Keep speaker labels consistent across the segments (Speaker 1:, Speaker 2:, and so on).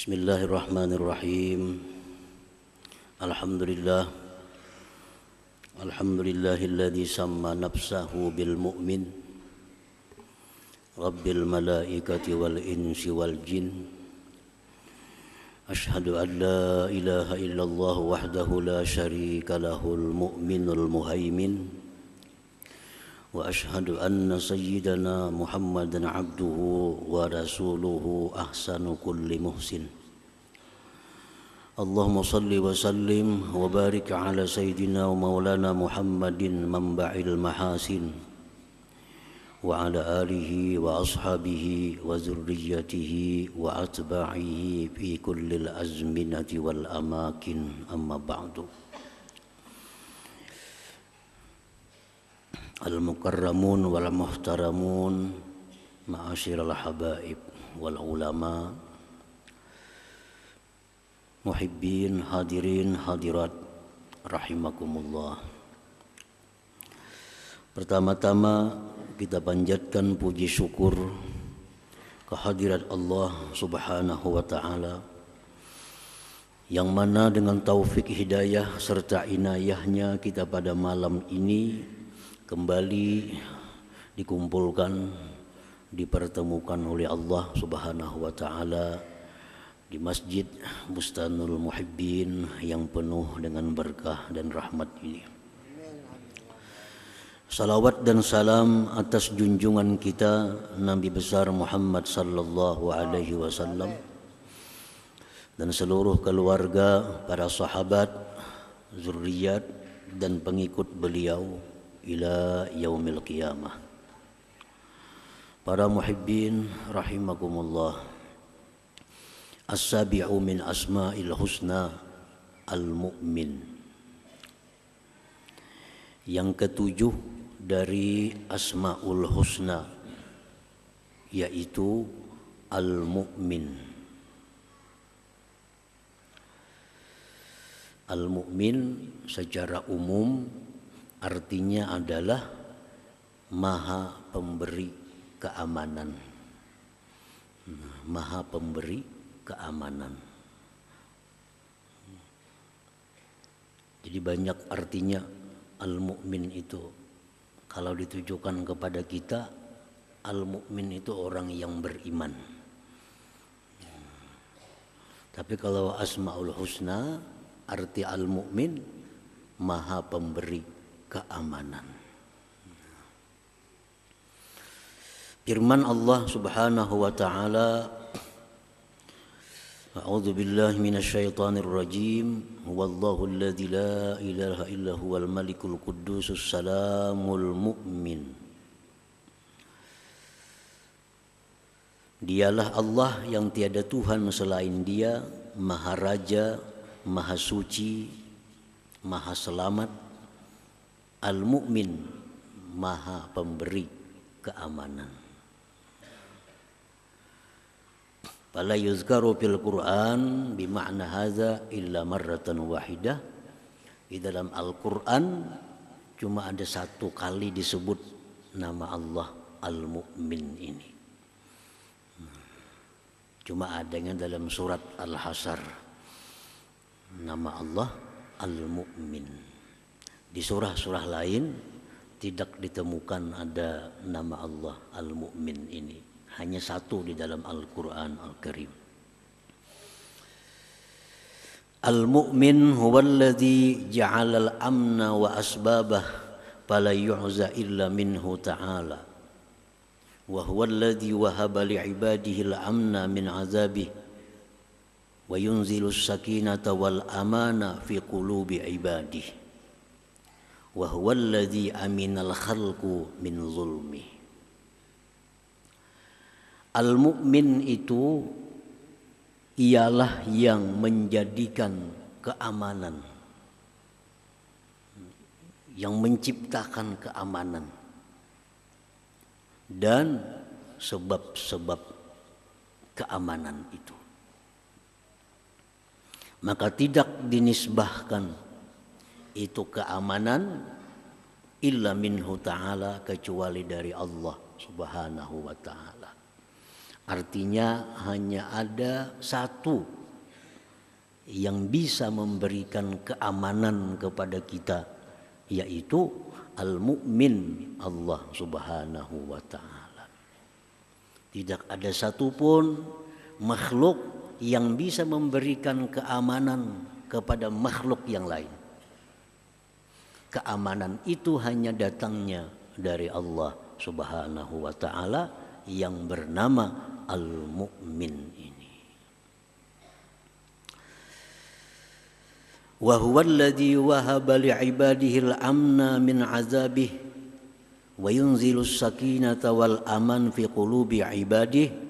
Speaker 1: Bismillahirrahmanirrahim. Alhamdulillahilladzi samma nafsahu bil mu'min Rabbil malaikati wal insi wal jin. Ashhadu an la ilaha illallah wahdahu la syarika lahul mu'minul muhaimin. Wa ashhadu anna sayyidana Muhammadan abduhu wa rasuluhu ahsanu kulli muhsin. Allahumma salli wa sallim wa barik ala sayyidina wa maulana Muhammadin manba'il mahasin wa ala alihi wa ashabihi wa zurriyyatihi wa atba'ihi fi kulli al-azminati wal amakin, amma ba'du. Al-mukarramun wal muhtaramun, ma'asyiral habaib wal ulama, muhibbin, hadirin, hadirat, rahimakumullah. Pertama-tama kita panjatkan puji syukur kehadirat Allah Subhanahu wa ta'ala, yang mana dengan taufik hidayah serta inayahnya kita pada malam ini kembali dikumpulkan, dipertemukan oleh Allah Subhanahu wa ta'ala di Masjid Bustanul Muhibbin yang penuh dengan berkah dan rahmat ini. Salawat dan salam atas junjungan kita Nabi besar Muhammad sallallahu alaihi wasallam dan seluruh keluarga, para sahabat, zuriat dan pengikut beliau ila yaumil qiyamah. Para muhibbin rahimakumullah, as-sabi'u min asma'il husna al-mu'min. Yang ketujuh dari asma'ul husna yaitu al-mu'min. Al-mu'min secara umum artinya adalah maha pemberi keamanan. Maha pemberi keamanan. Jadi banyak artinya al-mu'min itu. Kalau ditujukan kepada kita, al-mu'min itu orang yang beriman. Tapi kalau asma'ul husna, arti al-mu'min maha pemberi keamanan. Firman Allah Subhanahu wa ta'ala, a'udzu billahi minasyaitonir rajim, huwallahu alladzi la ilaha illa huwal malikul quddusus salamul mu'min. Dialah Allah yang tiada Tuhan selain Dia, Maha Raja, Maha Suci, Maha Selamat, Al-Mu'min, maha pemberi keamanan. Fala yuzkaru fil Qur'an bima'na hadza illa marratan wahidah. Di dalam Al-Qur'an cuma ada satu kali disebut nama Allah Al-Mu'min ini. Cuma adanya dalam surat Al-Hasyr nama Allah Al-Mu'min. Di surah-surah lain tidak ditemukan ada nama Allah Al-Mu'min ini. Hanya satu di dalam Al-Quran Al-Karim. Al-Mu'min huwallazi ja'alal amna wa asbabah fala yu'za illa minhu ta'ala. Wa huwallazi wahaba li'ibadihi al-amna min azabih wa yunzilu as-sakinata wal amana fi qulubi ibadihi. Wa huwallazi aminal khalqu min zulmi. Al-mu'min itu ialah yang menjadikan keamanan, yang menciptakan keamanan dan sebab-sebab keamanan itu. Maka tidak dinisbahkan itu keamanan illa minhu ta'ala, kecuali dari Allah Subhanahu wa ta'ala. Artinya hanya ada satu yang bisa memberikan keamanan kepada kita, yaitu al-mu'min, Allah Subhanahu wa ta'ala. Tidak ada satupun makhluk yang bisa memberikan keamanan kepada makhluk yang lain. Keamanan itu hanya datangnya dari Allah Subhanahu wa ta'ala yang bernama Al-Mu'min ini. Wa huwa alladhi wahaba li'ibadihi al-amna min 'azabih wa yunzilu as-sakinata wal aman fi qulubi 'ibadihi.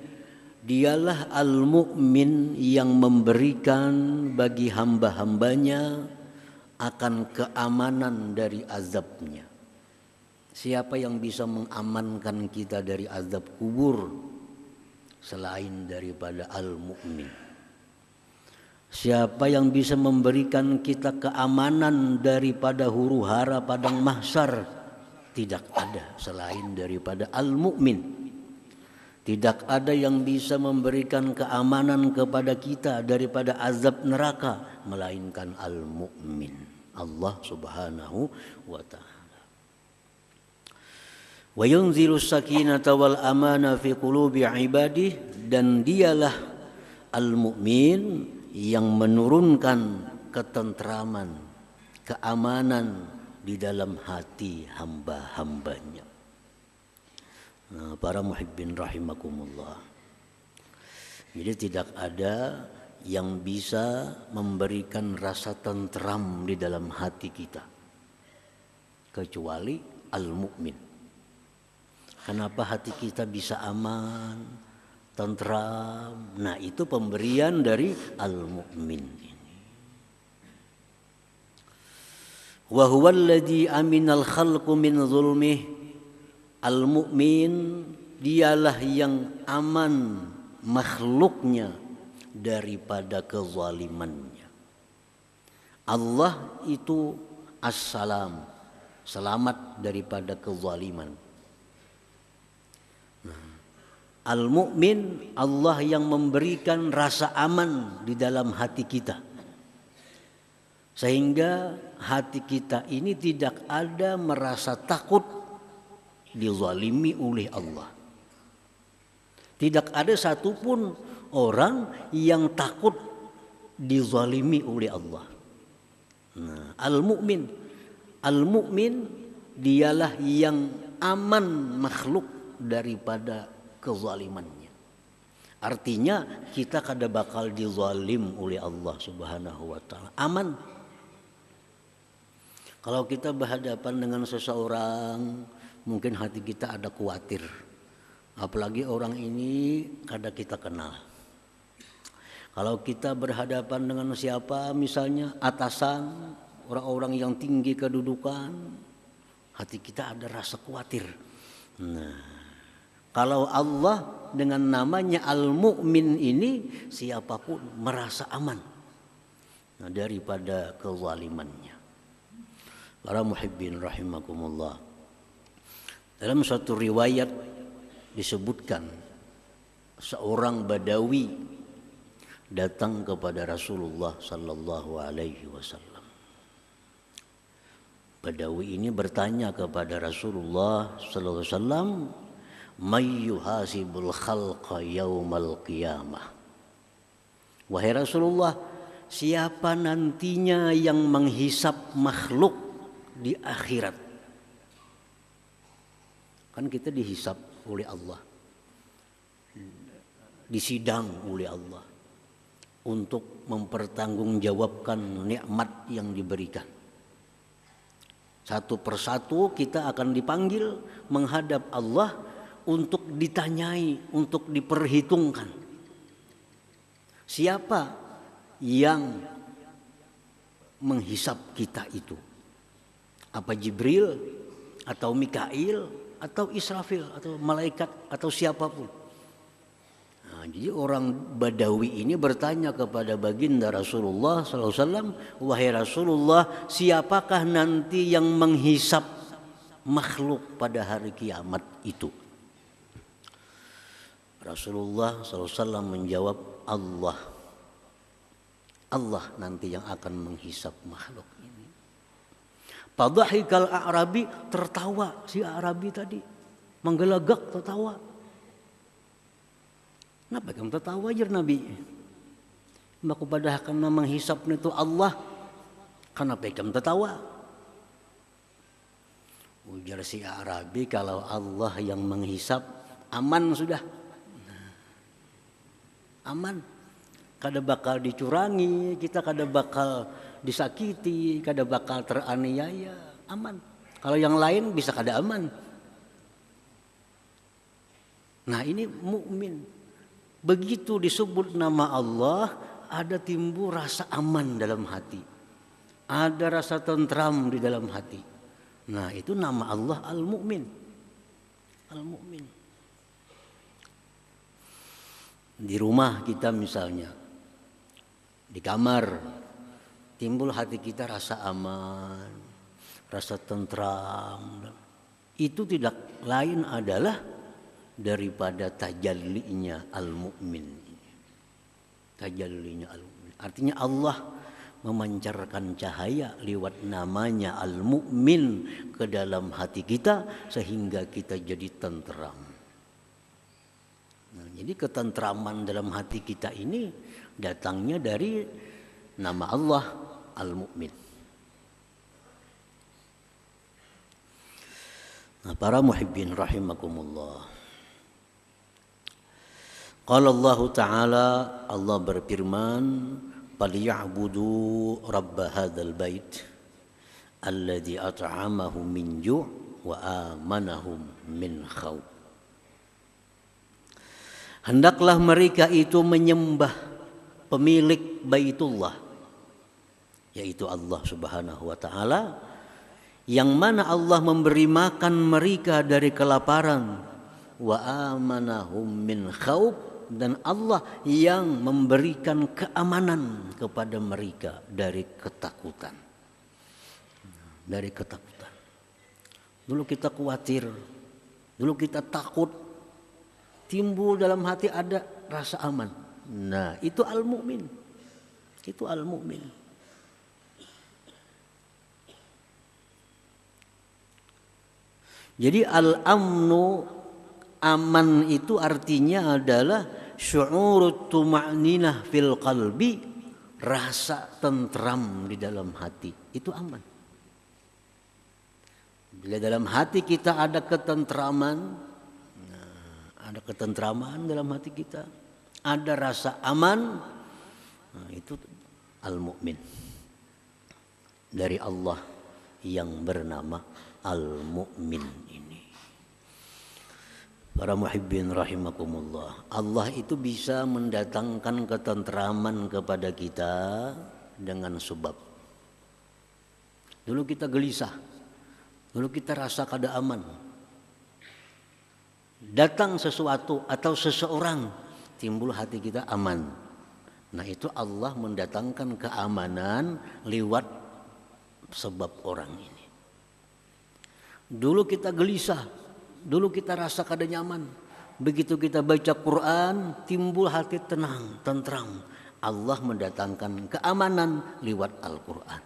Speaker 1: Dialah Al-Mu'min yang memberikan bagi hamba-hambanya akan keamanan dari azabnya. Siapa yang bisa mengamankan kita dari azab kubur selain daripada Al-Mu'min? Siapa yang bisa memberikan kita keamanan daripada huru-hara padang mahsyar? Tidak ada selain daripada Al-Mu'min. Tidak ada yang bisa memberikan keamanan kepada kita daripada azab neraka melainkan Al-Mu'min, Allah Subhanahu wa ta'ala. Wa yunzilu sakinata wal amana fi qulubi ibadihi, dan dialah Al-Mu'min yang menurunkan ketentraman, keamanan di dalam hati hamba-hambanya. Nah, para muhibbin rahimakumullah. Jadi tidak ada yang bisa memberikan rasa tentram di dalam hati kita kecuali Al-Mu'min. Kenapa hati kita bisa aman, tentram? Nah, itu pemberian dari Al-Mu'min ini. Wa huwa alladhi aminal khalqu min zulmih. Al-Mu'min dialah yang aman makhluknya daripada kezalimannya. Allah itu as-salam, selamat daripada kezaliman. Al-Mu'min, Allah yang memberikan rasa aman di dalam hati kita, sehingga hati kita ini tidak ada merasa takut dizalimi oleh Allah. Tidak ada satupun orang yang takut dizalimi oleh Allah. Nah, Al-Mu'min dialah yang aman makhluk daripada kezalimannya. Artinya kita kada bakal dizalim oleh Allah Subhanahu wa ta'ala. Aman. Kalau kita berhadapan dengan seseorang, mungkin hati kita ada khawatir. Apalagi orang ini kada kita kenal. Kalau kita berhadapan dengan siapa, misalnya atasan, orang-orang yang tinggi kedudukan, hati kita ada rasa khawatir. Nah, kalau Allah dengan namanya Al-Mu'min ini, siapapun merasa aman daripada kezalimannya. Para muhibbin rahimakumullah. Dalam suatu riwayat disebutkan seorang Badawi datang kepada Rasulullah sallallahu alaihi wasallam. Badawi ini bertanya kepada Rasulullah sallallahu alaihi wasallam, "May yuhasibul khalqa yaumal qiyamah?" Wahai Rasulullah, siapa nantinya yang menghisap makhluk di akhirat? Kan kita dihisap oleh Allah, disidang oleh Allah untuk mempertanggungjawabkan nikmat yang diberikan. Satu persatu kita akan dipanggil menghadap Allah untuk ditanyai, untuk diperhitungkan. Siapa yang menghisap kita itu? Apa Jibril atau Mikail atau Israfil atau malaikat atau siapapun? Nah, jadi orang Badawi ini bertanya kepada baginda Rasulullah SAW, "Wahai Rasulullah, siapakah nanti yang menghisap makhluk pada hari kiamat itu?" Rasulullah SAW menjawab, Allah. Allah nanti yang akan menghisap makhluk ini. Fadhahikal A'rabi, tertawa si A'rabi tadi, menggelagak tertawa. Kenapa kamu tertawa aja Nabi? Maka pada akan menghisap itu Allah. Kenapa kamu tertawa? Ujar si A'rabi, kalau Allah yang menghisap, aman sudah. Aman. Kada bakal dicurangi, kita kada bakal disakiti, kada bakal teraniaya, aman. Kalau yang lain bisa kada aman. Nah ini mukmin. Begitu disebut nama Allah, ada timbul rasa aman dalam hati. Ada rasa tentram di dalam hati. Nah itu nama Allah Al-Mu'min. Al-Mu'min. Di rumah kita misalnya, di kamar, timbul hati kita rasa aman, rasa tentram. Itu tidak lain adalah daripada tajallinya Al-Mu'min. Tajallinya Al-Mu'min. Artinya Allah memancarkan cahaya lewat namanya Al-Mu'min ke dalam hati kita sehingga kita jadi tentram. Nah, jadi ketentraman dalam hati kita ini datangnya dari nama Allah Al-Mu'min. Nah, para muhibbin rahimakumullah. Qala Allah Ta'ala, Allah berfirman, "Falyabudu rabb hadzal bait alladzi at'amahum min ju' wa amanahum min khauf." Hendaklah mereka itu menyembah pemilik Baitullah, yaitu Allah Subhanahu wa Ta'ala, yang mana Allah memberi makan mereka dari kelaparan, wa amanahum min khauf, dan Allah yang memberikan keamanan kepada mereka dari ketakutan. Dari ketakutan. Dulu kita khawatir, dulu kita takut, timbul dalam hati ada rasa aman. Nah, itu Al-Mu'min. Itu Al-Mu'min. Jadi al-amnu, aman itu artinya adalah syu'urut tuma'ninah fil qalbi, rasa tentram di dalam hati. Itu aman. Bila dalam hati kita ada ketentraman, ada ketentraman dalam hati kita, ada rasa aman, nah, itu Al-Mu'min dari Allah yang bernama Al-Mu'min ini. Para muhibbin rahimakumullah, Allah itu bisa mendatangkan ketentraman kepada kita dengan sebab. Dulu kita gelisah, dulu kita rasa kada aman. Datang sesuatu atau seseorang, timbul hati kita aman. Nah itu Allah mendatangkan keamanan lewat sebab orang ini. Dulu kita gelisah, dulu kita rasa kada nyaman. Begitu kita baca Quran, timbul hati tenang, tentram. Allah mendatangkan keamanan lewat Al-Quran.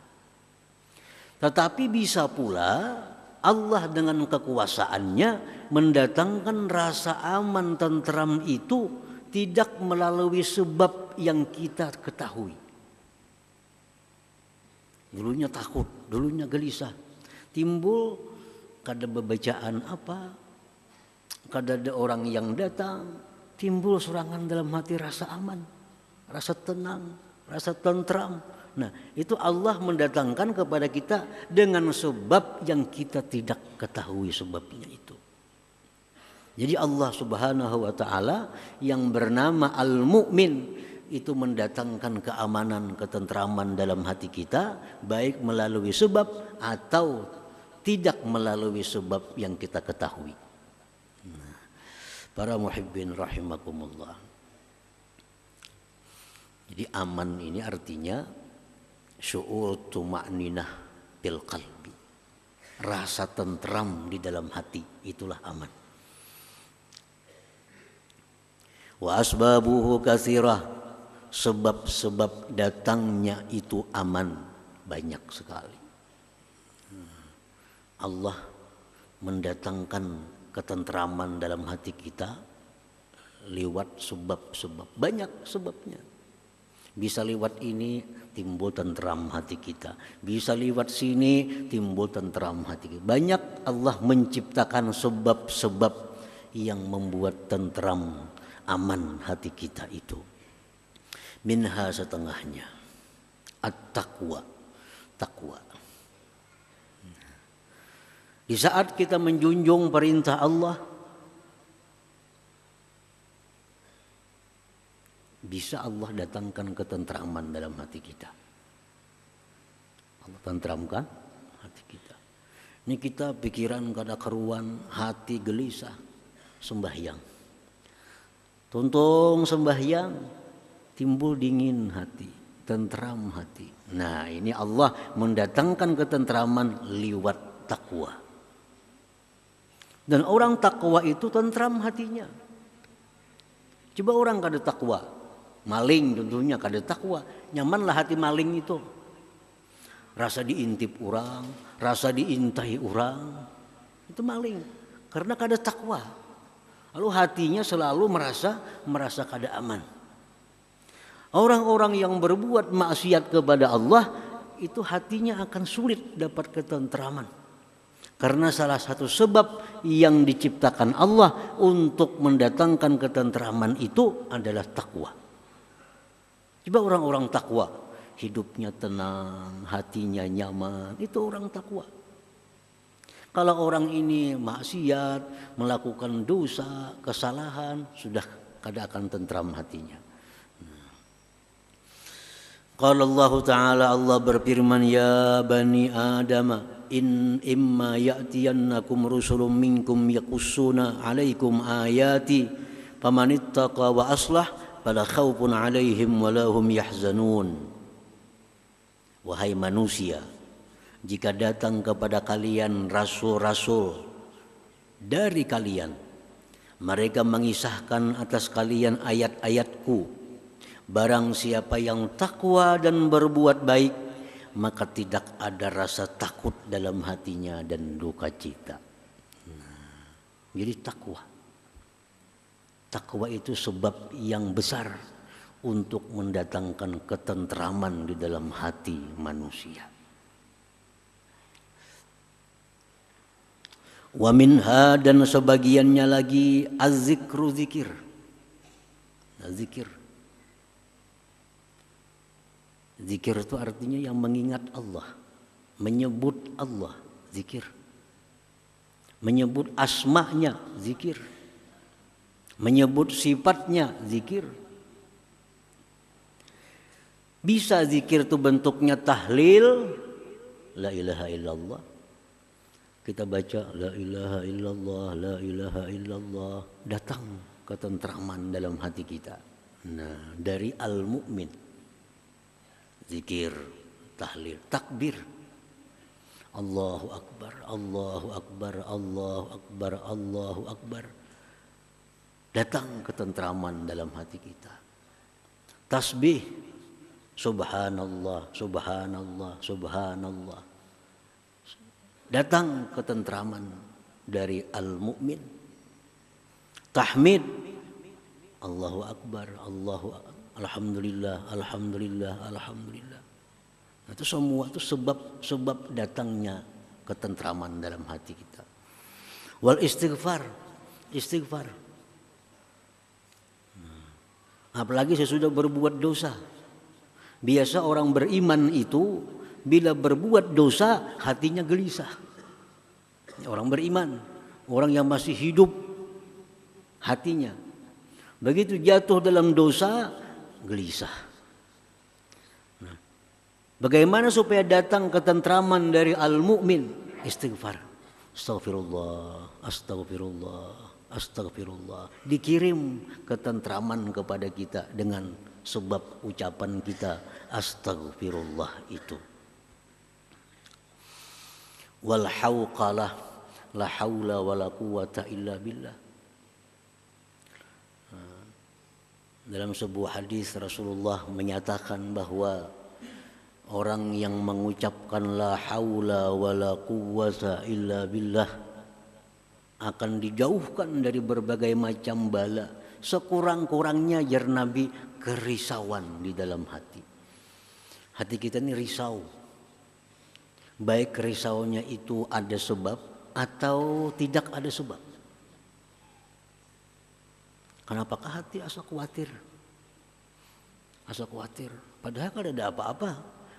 Speaker 1: Tetapi bisa pula Allah dengan kekuasaannya mendatangkan rasa aman tentram itu tidak melalui sebab yang kita ketahui. Dulunya takut, dulunya gelisah. Timbul kada bebacaan apa, kada ada orang yang datang, timbul serangan dalam hati rasa aman, rasa tenang, rasa tentram. Nah, itu Allah mendatangkan kepada kita dengan sebab yang kita tidak ketahui sebabnya itu. Jadi Allah Subhanahu wa Ta'ala yang bernama Al-Mu'min itu mendatangkan keamanan, ketentraman dalam hati kita, baik melalui sebab atau tidak melalui sebab yang kita ketahui. Nah, para muhibbin rahimakumullah. Jadi aman ini artinya syu'ur tuma'ninah bil qalbi, rasa tentram di dalam hati, itulah aman. Wa asbabuhu katsirah, sebab-sebab datangnya itu aman banyak sekali. Allah mendatangkan ketentraman dalam hati kita lewat sebab-sebab, banyak sebabnya. Bisa lewat ini timbul tentram hati kita, bisa lewat sini timbul tentram hati kita. Banyak Allah menciptakan sebab-sebab yang membuat tentram, aman hati kita itu. Minha setengahnya at-taqwa, takwa. Di saat kita menjunjung perintah Allah, bisa Allah datangkan ketentraman dalam hati kita. Allah tentramkan hati kita. Ini kita pikiran kada keruan, hati gelisah, sembahyang. Tuntung sembahyang, timbul dingin hati, tentram hati. Nah, ini Allah mendatangkan ketentraman lewat takwa. Dan orang takwa itu tentram hatinya. Coba orang kada takwa, maling tentunya kada takwa, nyamanlah hati maling itu. Rasa diintip orang, rasa diintai orang, itu maling karena kada takwa. Lalu hatinya selalu merasa kada aman. Orang-orang yang berbuat maksiat kepada Allah itu hatinya akan sulit dapat ketentraman. Karena salah satu sebab yang diciptakan Allah untuk mendatangkan ketentraman itu adalah takwa. Coba orang-orang takwa, hidupnya tenang, hatinya nyaman, itu orang takwa. Kalau orang ini maksiat, melakukan dosa, kesalahan, sudah kada akan tentram hatinya. Qala Allah Ta'ala, Allah berfirman, ya bani Adam, in imma ya'tiyannakum rusulun minkum yaqussuna 'alaikum ayati famanittaqa wa aslah fala khaufun 'alaihim wa lahum yahzanun. Wahai manusia, jika datang kepada kalian rasul-rasul dari kalian, mereka mengisahkan atas kalian ayat-ayatku, barang siapa yang takwa dan berbuat baik, maka tidak ada rasa takut dalam hatinya dan duka cita. Jadi takwa. Takwa itu sebab yang besar untuk mendatangkan ketentraman di dalam hati manusia. Wa minha, dan sebagiannya lagi az-zikru, zikir. Zikir. Zikir itu artinya yang mengingat Allah, menyebut Allah, zikir. Menyebut asma'nya, zikir. Menyebut sifatnya, zikir. Bisa zikir itu bentuknya tahlil, la ilaha illallah. Kita baca la ilaha illallah, la ilaha illallah, datang ketentraman dalam hati kita. Nah, dari al-mu'min, zikir, tahlil, takbir, Allahu Akbar, Allahu Akbar, Allahu Akbar, Allahu Akbar. Datang ketentraman dalam hati kita. Tasbih, subhanallah, subhanallah, subhanallah. Datang ketentraman dari al-mu'min. Tahmid, Allahu Akbar, Allahu Akbar, alhamdulillah, alhamdulillah, alhamdulillah. Itu semua itu sebab datangnya ketentraman dalam hati kita. Wal istighfar, istighfar. Apalagi sesudah berbuat dosa. Biasa orang beriman itu bila berbuat dosa hatinya gelisah. Orang beriman, orang yang masih hidup, hatinya begitu jatuh dalam dosa gelisah. Nah, bagaimana supaya datang ketentraman dari al-mu'min? Istighfar. Astaghfirullah, astaghfirullah, astagfirullah. Dikirim ketentraman kepada kita dengan sebab ucapan kita astagfirullah itu. Wal hauqalah, la haula wala quwata illa billah. Dalam sebuah hadis Rasulullah menyatakan bahwa orang yang mengucapkan la haula wala quwwata illa billah akan dijauhkan dari berbagai macam bala, sekurang-kurangnya jar Nabi kerisauan di dalam hati. Hati kita ini risau. Baik risaunya itu ada sebab atau tidak ada sebab. Kenapakah hati asa khawatir? Asa khawatir. Padahal kada ada apa-apa.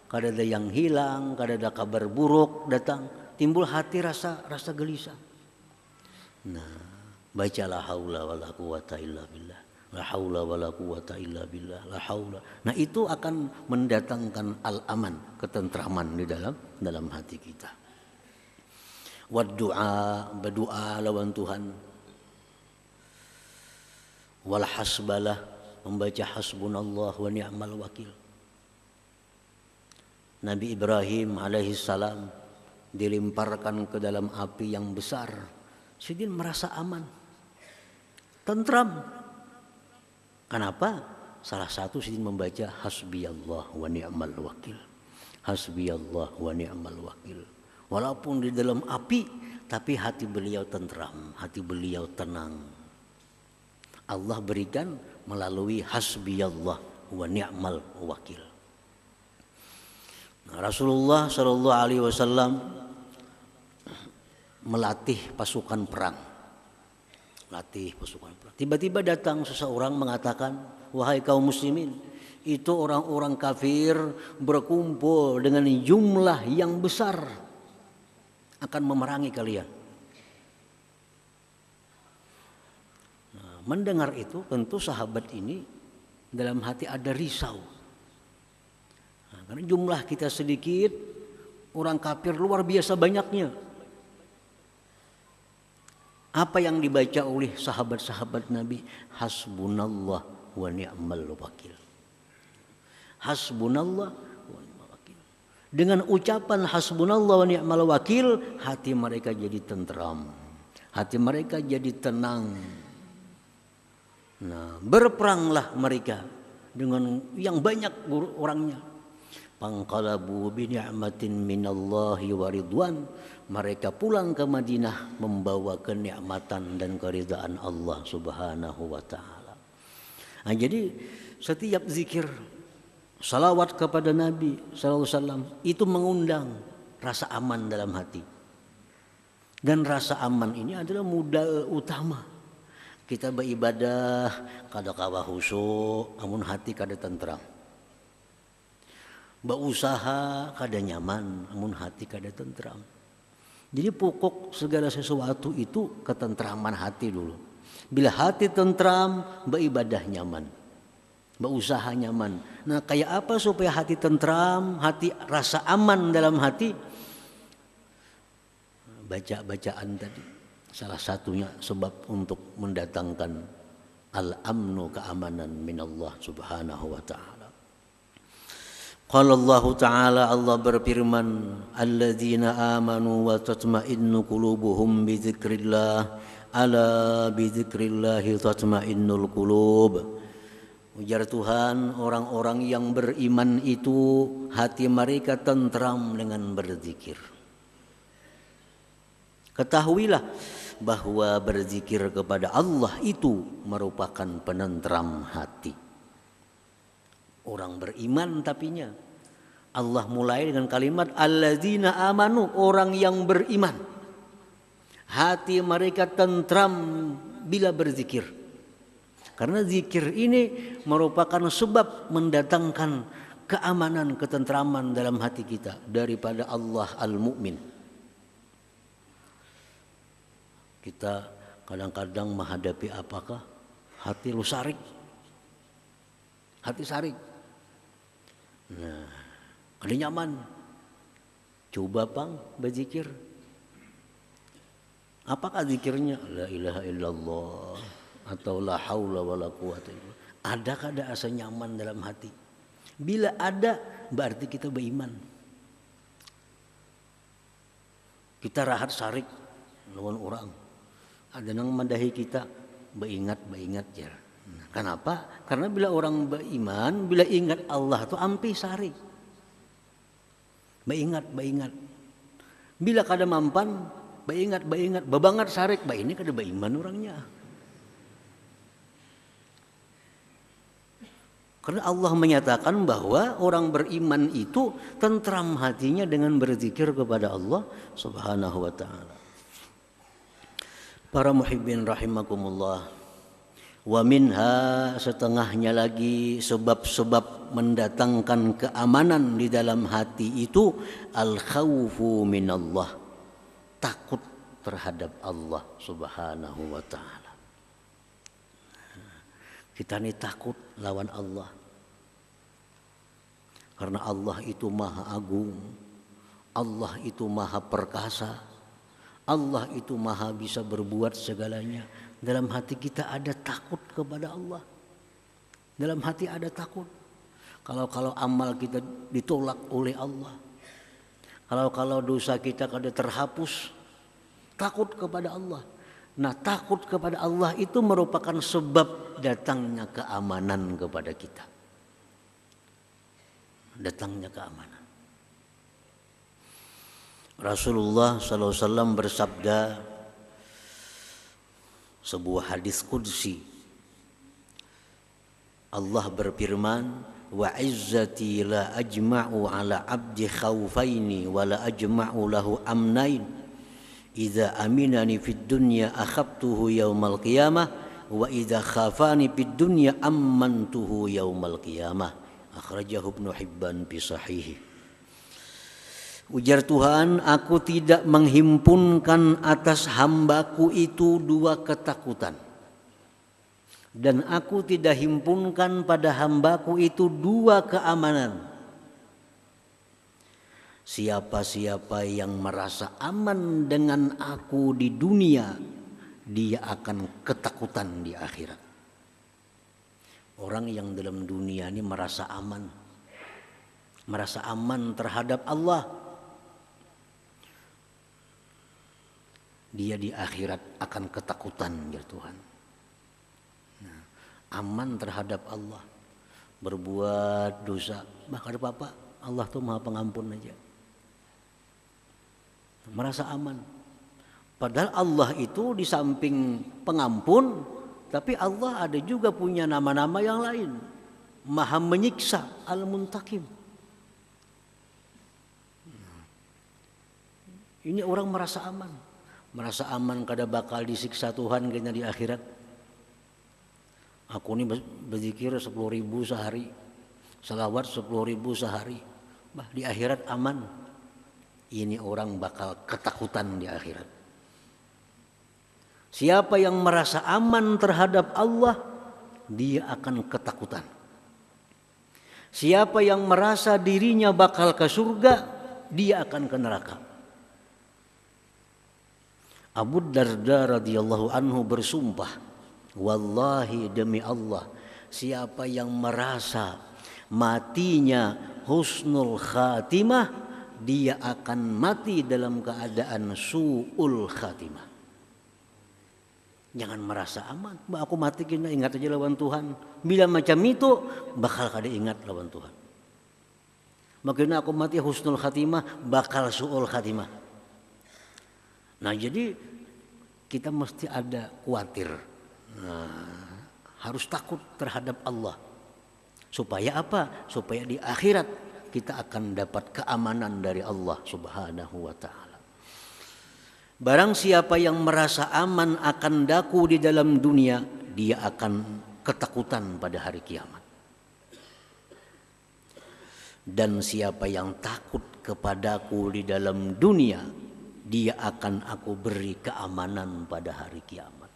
Speaker 1: Kada ada yang hilang, kada ada kabar buruk datang. Timbul hati rasa gelisah. Nah, baca la haula wala quwata illa billah. La haula wala quwata illa billah. La haula. Nah, itu akan mendatangkan al-aman, ketentraman di dalam hati kita. Wa du'a, berdoa lawan Tuhan. Wal hasbalah, membaca hasbunallah wa ni'mal wakil. Nabi Ibrahim alaihissalam dilemparkan ke dalam api yang besar. Sidin merasa aman, tentram. Kenapa? Salah satu Sidin membaca hasbiyallah wa ni'mal wakil. Hasbiyallah wa ni'mal wakil. Walaupun di dalam api, tapi hati beliau tentram, hati beliau tenang. Allah berikan melalui hasbiyallah wa ni'mal wakil. Nah, Rasulullah sallallahu alaihi wasallam melatih pasukan perang. Latih pasukan perang. Tiba-tiba datang seseorang mengatakan, "Wahai kaum muslimin, itu orang-orang kafir berkumpul dengan jumlah yang besar akan memerangi kalian." Mendengar itu tentu sahabat ini dalam hati ada risau. Nah, karena jumlah kita sedikit, orang kafir luar biasa banyaknya. Apa yang dibaca oleh sahabat-sahabat Nabi? Hasbunallah wa ni'mal wakil. Hasbunallah wa ni'mal wakil. Dengan ucapan hasbunallah wa ni'mal wakil, hati mereka jadi tentram. Hati mereka jadi tenang. Nah, berperanglah mereka dengan yang banyak orangnya. Pangqalabu bi ni'matin minallahi wa ridwan. Mereka pulang ke Madinah membawa kenikmatan dan keridaan Allah Subhanahu wa taala. Nah, jadi setiap zikir salawat kepada Nabi sallallahu alaihi wasallam itu mengundang rasa aman dalam hati. Dan rasa aman ini adalah modal utama. Kita beribadah kada kawa khusyuk, amun hati kada tentram. Berusaha kada nyaman, amun hati kada tentram. Jadi pokok segala sesuatu itu ketentraman hati dulu. Bila hati tentram, beribadah nyaman. Berusaha nyaman. Nah, kayak apa supaya hati tentram, hati rasa aman dalam hati? Baca-bacaan tadi. Salah satunya sebab untuk mendatangkan al-amnu, keamanan minallah subhanahu wa ta'ala. Qala Allah ta'ala, Allah berfirman, alladzina amanu wa tatma'innu qulubuhum bi dzikrillah, ala bi dzikrillahi tatma'innul qulub. Ujar Tuhan, orang-orang yang beriman itu hati mereka tentram dengan berzikir. Ketahuilah bahwa berzikir kepada Allah itu merupakan penentram hati. Orang beriman tapinya. Allah mulai dengan kalimat alladzina amanu, orang yang beriman. Hati mereka tentram bila berzikir. Karena zikir ini merupakan sebab mendatangkan keamanan, ketentraman dalam hati kita daripada Allah Al-Mu'min. Kita kadang-kadang menghadapi apakah hati lu sarik, hati sarik. Nah, ada nyaman. Coba pang berzikir. Apakah zikirnya la ilaha illallah atau la haula wala quwata illallah? Adakah ada asa nyaman dalam hati? Bila ada, berarti kita beriman. Kita rahat sarik lawan orang. Ada nang madahi kita, beingat ya. Nah, Kenapa? Karena bila orang beriman, bila ingat Allah itu ampi sari. Baingat. Bila kada mampan, baingat, babangat sarik, ini kada beriman orangnya. Karena Allah menyatakan bahwa orang beriman itu tentram hatinya dengan berzikir kepada Allah Subhanahu wa taala. Para muhibbin rahimakumullah. Wa minha, setengahnya lagi sebab-sebab mendatangkan keamanan di dalam hati itu al-khawfu minallah, takut terhadap Allah Subhanahu wa taala. Kita ini takut lawan Allah. Karena Allah itu maha agung, Allah itu maha perkasa, Allah itu maha bisa berbuat segalanya. Dalam hati kita ada takut kepada Allah. Dalam hati ada takut. Kalau amal kita ditolak oleh Allah. Kalau dosa kita kada terhapus, takut kepada Allah. Nah, takut kepada Allah itu merupakan sebab datangnya keamanan kepada kita. Datangnya keamanan. Rasulullah SAW bersabda, sebuah hadis qudsi, Allah berfirman, wa izzati la ajma'u ala abdi khawfaini wa la ajma'u lahu amnain idza aminani fid dunya akhaftuhu yaumal qiyamah wa idza khafani fid dunya ammantuhu yaumal qiyamah. Akhrajahu Ibnu Hibban fi sahihi. Ujar Tuhan, aku tidak menghimpunkan atas hambaku itu dua ketakutan. Dan aku tidak himpunkan pada hambaku itu dua keamanan. Siapa-siapa yang merasa aman dengan aku di dunia, dia akan ketakutan di akhirat. Orang yang dalam dunia ini merasa aman. Merasa aman terhadap Allah. Dia di akhirat akan ketakutan, ya Tuhan. Nah, aman terhadap Allah, berbuat dosa, bahkan apa Allah tuh maha pengampun aja. Merasa aman. Padahal Allah itu di samping pengampun, tapi Allah ada juga punya nama-nama yang lain. Maha menyiksa, Al-Muntakim. Ini orang merasa aman. Merasa aman kada bakal disiksa Tuhan kayaknya di akhirat. Aku ini berzikir 10.000 sehari, salawat 10.000 sehari, di akhirat aman. Ini orang bakal ketakutan di akhirat. Siapa yang merasa aman terhadap Allah, dia akan ketakutan. Siapa yang merasa dirinya bakal ke surga, dia akan ke neraka. Abu Darda radhiyallahu anhu bersumpah, wallahi demi Allah, siapa yang merasa matinya husnul khatimah, dia akan mati dalam keadaan su'ul khatimah. Jangan merasa aman, aku mati kena ingat aja lawan Tuhan. Bila macam itu bakal kada ingat lawan Tuhan. Makanya aku mati husnul khatimah, bakal su'ul khatimah. Nah, jadi kita mesti ada khawatir. Nah, harus takut terhadap Allah. Supaya apa? Supaya di akhirat kita akan dapat keamanan dari Allah Subhanahu wa taala. Barang siapa yang merasa aman akan daku di dalam dunia, dia akan ketakutan pada hari kiamat. Dan siapa yang takut kepadaku di dalam dunia, dia akan aku beri keamanan pada hari kiamat.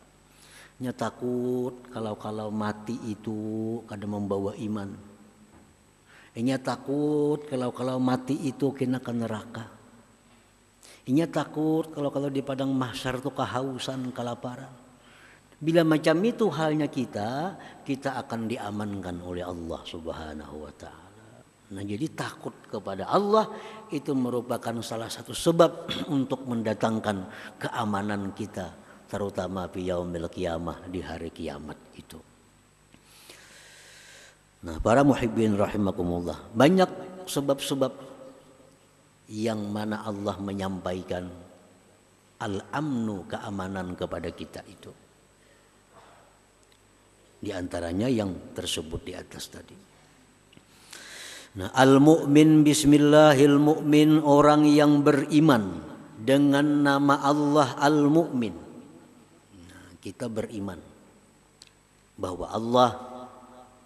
Speaker 1: Nya takut kalau mati itu kada membawa iman. Nya takut kalau mati itu kena ke neraka. Nya takut kalau di padang mahsyar itu kehausan, kelaparan. Bila macam itu halnya kita akan diamankan oleh Allah Subhanahu wa taala. Nah, jadi takut kepada Allah itu merupakan salah satu sebab untuk mendatangkan keamanan kita, terutama fi yaumil qiyamah, di hari kiamat itu. Nah, para muhibbin rahimakumullah, banyak sebab-sebab yang mana Allah menyampaikan al-amnu, keamanan kepada kita itu. Di antaranya yang tersebut di atas tadi. Nah, al-mu'min bismillahil mu'min, orang yang beriman dengan nama Allah al-mu'min. Nah, kita beriman bahwa Allah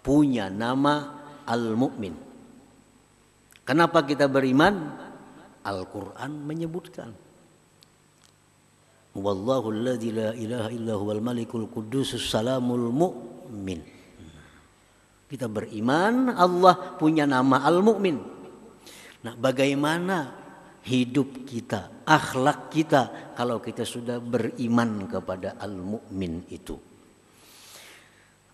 Speaker 1: punya nama al-mu'min. Kenapa kita beriman? Al-Quran menyebutkan. Wallahu alladzi la ilaha illa huwal malikul qudusus salamul mu'min. Kita beriman Allah punya nama al-mu'min. Nah, bagaimana hidup kita, akhlak kita kalau kita sudah beriman kepada al-mu'min itu?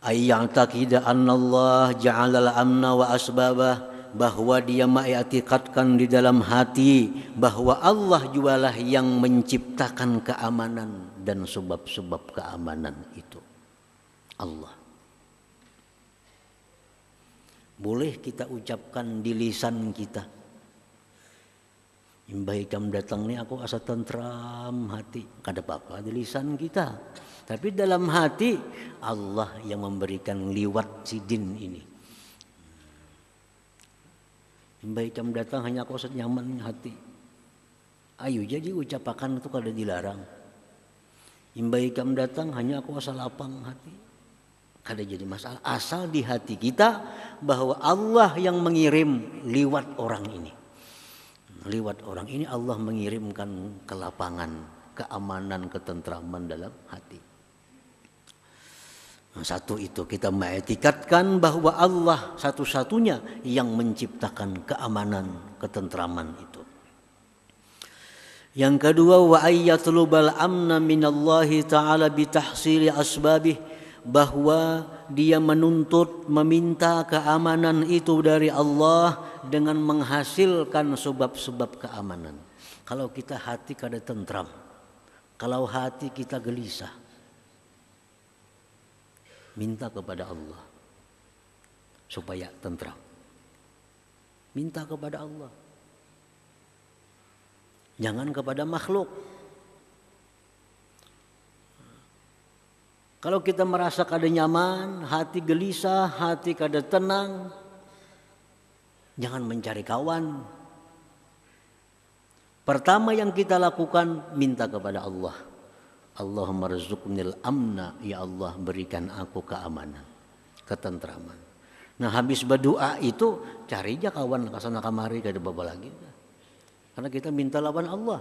Speaker 1: Ayya'taqida annallah ja'alal amna wa asbabah, bahwa dia mengiktikadkan di dalam hati bahwa Allah jualah yang menciptakan keamanan dan sebab-sebab keamanan itu. Allah. Boleh kita ucapkan di lisan kita. Imbah ikam datang ni aku asa tentram hati. Kada apa-apa di lisan kita. Tapi dalam hati Allah yang memberikan liwat sidin ini. Baik jam datang hanya aku nyaman hati. Ayo jadi ucapakan itu kada dilarang. Imbai jam datang hanya aku asal lapang hati. Kada jadi masalah. Asal di hati kita bahwa Allah yang mengirim liwat orang ini. Liwat orang ini Allah mengirimkan kelapangan, keamanan, ketentraman dalam hati. Nah, satu itu kita mengiktikadkan bahwa Allah satu-satunya yang menciptakan keamanan, ketentraman itu. Yang kedua, wa ayyatlubal amna minallahi ta'ala bitahsili asbabih, bahwa dia menuntut, meminta keamanan itu dari Allah dengan menghasilkan sebab-sebab keamanan. Kalau kita hati kada tentram, kalau hati kita gelisah, minta kepada Allah supaya tentram. Minta kepada Allah. Jangan kepada makhluk. Kalau kita merasa kada nyaman, hati gelisah, hati kada tenang, jangan mencari kawan. Pertama yang kita lakukan, minta kepada Allah. Allahumma rzuqnil amna, ya Allah berikan aku keamanan, ketentraman. Nah, habis berdoa itu cari aja kawan kasana kamari kada baba lagi. Karena kita minta lawan Allah.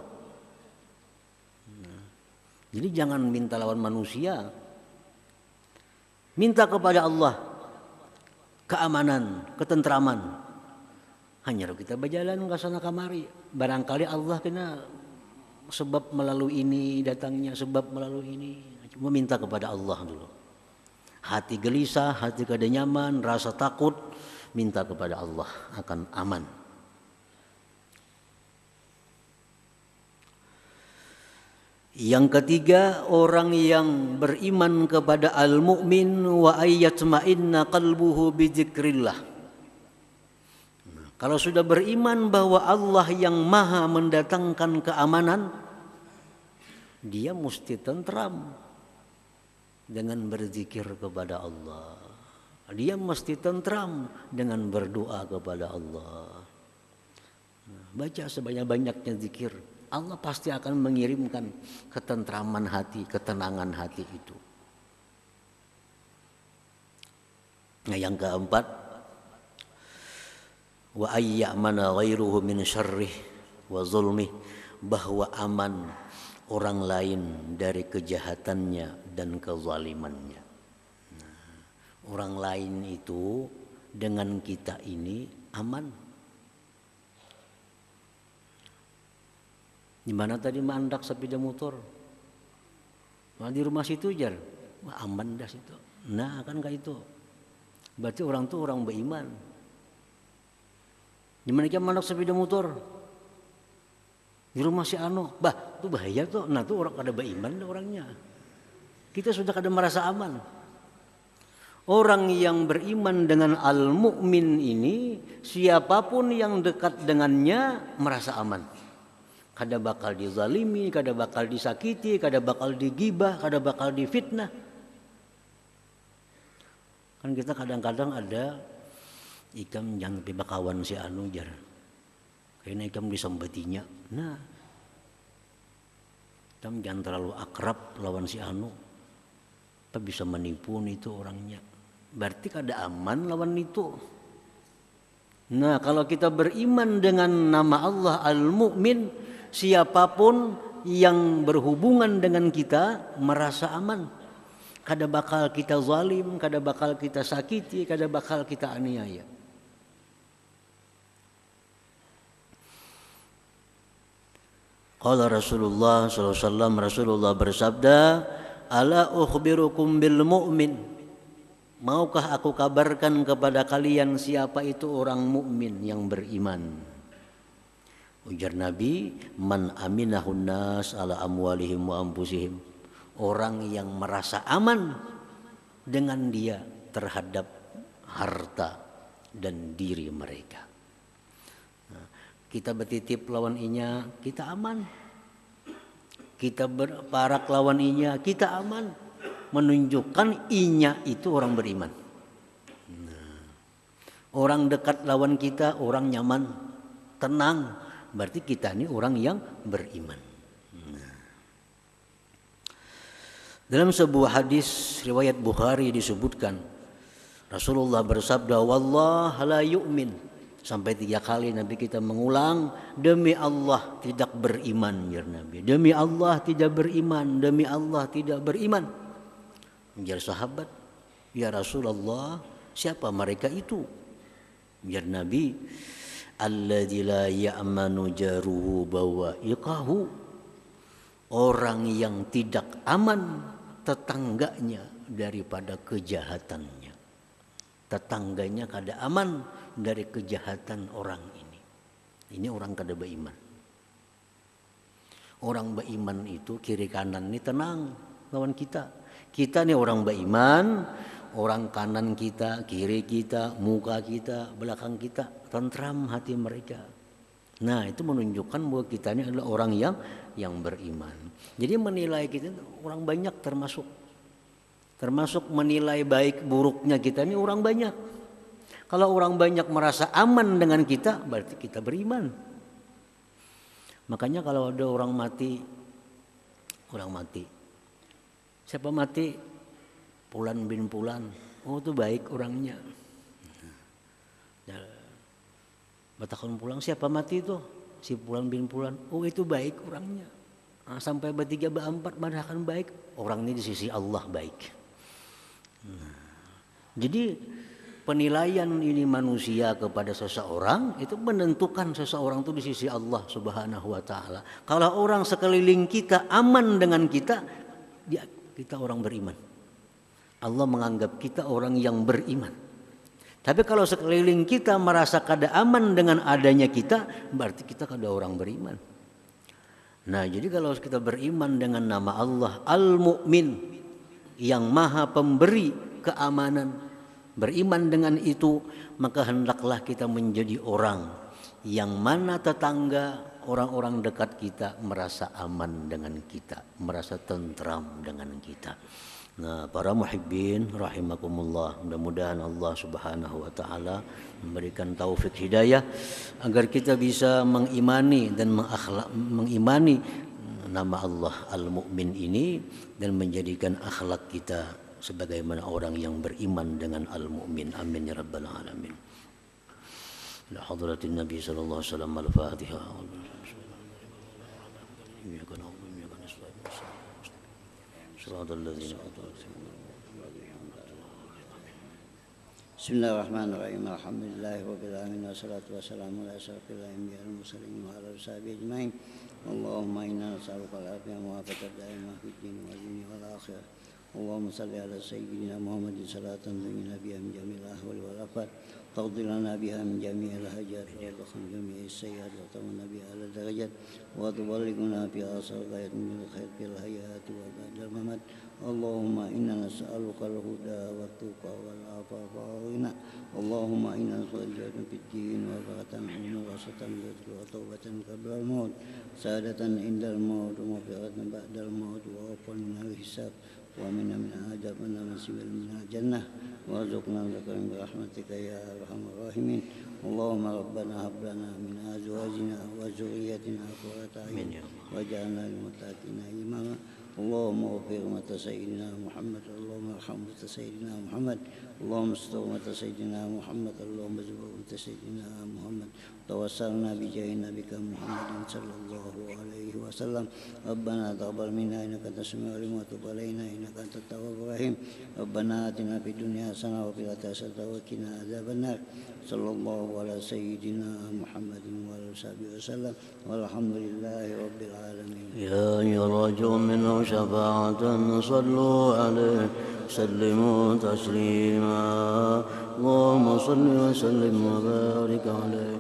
Speaker 1: Nah, jadi jangan minta lawan manusia. Minta kepada Allah keamanan, ketentraman. Hanya kita berjalan kasana kamari, barangkali Allah kena sebab melalui ini datangnya, sebab melalui ini. Cuma minta kepada Allah dulu. Hati gelisah, hati kada nyaman, rasa takut, minta kepada Allah akan aman. Yang ketiga, orang yang beriman kepada al-mu'min wa ayyatma'inna qalbuhu bidzikrillah. Kalau sudah beriman bahwa Allah yang maha mendatangkan keamanan, dia mesti tentram dengan berzikir kepada Allah. Dia mesti tentram dengan berdoa kepada Allah. Baca sebanyak-banyaknya zikir. Allah pasti akan mengirimkan ketentraman hati, ketenangan hati itu. Nah, yang keempat, wa ayyamana ghairuhu min syarrih wa zulmih, bahwa aman orang lain dari kejahatannya dan kezalimannya. Nah, orang lain itu dengan kita ini aman. Di mana tadi mandak sepeda motor? Nah, di rumah situ jar, wah aman dah situ. Nah, kan kayak itu. Berarti orang tuh orang beriman. Di mana dia mandak sepeda motor? Di rumah si Ano, bah, tuh bahaya tuh. Nah, tuh orang kada beriman orangnya. Kita sudah kada merasa aman. Orang yang beriman dengan al-mu'min ini, siapapun yang dekat dengannya merasa aman. Kada bakal dizalimi, kada bakal disakiti, kada bakal digibah, kada bakal difitnah. Kan kita kadang-kadang ada ikam jangan pibakawan si anu jar. Kayaknya ikam disambatinya. Nah, ikam jangan terlalu akrab lawan si anu. Kita bisa menipu itu orangnya. Berarti kada aman lawan itu. Nah, kalau kita beriman dengan nama Allah Al-Mu'min, siapapun yang berhubungan dengan kita merasa aman. Kada bakal kita zalim, kada bakal kita sakiti, kada bakal kita aniaya. Qala Rasulullah sallallahu alaihi wasallam, Rasulullah bersabda, "Ala ukhbirukum bil mu'min?" Maukah aku kabarkan kepada kalian siapa itu orang mukmin yang beriman? Ujar Nabi, "Man aminahun nas ala amwalihim wa anfusihim." Orang yang merasa aman dengan dia terhadap harta dan diri mereka. Nah, kita bertitip lawan inya, kita aman. Kita berparak lawan inya, kita aman. Menunjukkan inya itu orang beriman. Nah, orang dekat lawan kita, orang nyaman, tenang. Berarti kita ini orang yang beriman. Nah. Dalam sebuah hadis riwayat Bukhari disebutkan, Rasulullah bersabda, "Wallah la yu'min." Sampai 3 kali Nabi kita mengulang, demi Allah tidak beriman, ya Nabi. Demi Allah tidak beriman, demi Allah tidak beriman. Biar sahabat, ya Rasulullah, siapa mereka itu? Biar Nabi, alladzi la ya'manu jaruhu bawa'iqahu. Orang yang tidak aman tetangganya daripada kejahatannya. Tetangganya kada aman dari kejahatan orang ini. Ini orang kada beriman. Orang beriman itu kiri kanan ini tenang lawan kita. Kita nih orang beriman, orang kanan kita, kiri kita, muka kita, belakang kita, tentram hati mereka. Nah, itu menunjukkan bahwa kita ini adalah orang yang beriman. Jadi menilai kita orang banyak termasuk menilai baik buruknya kita ini orang banyak. Kalau orang banyak merasa aman dengan kita, berarti kita beriman. Makanya kalau ada orang mati, siapa mati? Pulan bin Pulan. Oh, itu baik orangnya. Batakon pulang, siapa mati itu? Si Pulan bin Pulan. Oh, itu baik orangnya. Nah, sampai bertiga berempat madakan baik. Orang ini di sisi Allah baik. Nah, jadi penilaian ini manusia kepada seseorang itu menentukan seseorang itu di sisi Allah Subhanahu wa taala. Kalau orang sekeliling kita aman dengan kita, kita orang beriman. Allah menganggap kita orang yang beriman. Tapi kalau sekeliling kita merasa kada aman dengan adanya kita, berarti kita kada orang beriman. Nah, jadi kalau kita beriman dengan nama Allah Al-Mu'min, yang maha pemberi keamanan, beriman dengan itu, maka hendaklah kita menjadi orang yang mana tetangga, orang-orang dekat kita merasa aman dengan kita, merasa tentram dengan kita. Nah, para muhibbin rahimakumullah, mudah-mudahan Allah Subhanahu wa taala memberikan taufik hidayah agar kita bisa mengimani dan mengimani nama Allah Al-Mu'min ini dan menjadikan akhlak kita sebagaimana orang yang beriman dengan Al-Mu'min. Amin ya rabbal alamin. La hadratin Nabi sallallahu alaihi wasallam al-Fatihah.
Speaker 2: Bismillahirrahmanirrahim. Alhamdulillahirabbil alamin wassalatu wassalamu ala asyrafil anbiya'i wal mursalin wa ala sahbihi ajmain. Allahumma inna nas'aluka al-afiyah wa al-afiyah daimah fid din wal dunya wal akhirah. اللهم صل على سيدنا محمد صلاة تنجينا بها من جميع الأهوال والآفات تقضي لنا بها من جميع الحاجات وتخرج من جميع السيئات وتمنى بها على الدرجات وتبلغنا بها أصل غاية من الخير في الحياة وبعد الممات. اللهم إنا نسألك الهدى والتقى والعفاف والغنى. اللهم إنا نسألك في الدين وبركة ونصرة وتوبة قبل الموت سعادة عند الموت ومغفرة بعد الموت وعفوا من الحساب ومنا من عذابنا ونسيبا من الجنة وارزقنا ذكرا برحمتك يا أرحم الراحمين. اللهم ربنا هب لنا من أزواجنا وذريتنا قرة أعين واجعلنا للمتقين إماما. اللهم اغفر أمة سيدنا محمد. اللهم ارحم أمة سيدنا محمد. اللهم استر أمة سيدنا محمد. اللهم زور أمة سيدنا محمد. توسلنا بجاه نبيك محمد صلى الله عليه وسلم. ربنا تقبل منا إنك أنت السميع العليم وتب علينا إنك أنت التواب الرحيم. ربنا آتنا في الدنيا حسنة وفي الآخرة حسنة وقنا عذاب النار. صلى الله على سيدنا محمد وعلى آله وصحبه وسلم والحمد لله رب العالمين.
Speaker 1: يا أيها الرجل منه شفاعة صلوا عليه سلموا تسليما. اللهم صل وسلم وبارك عليه.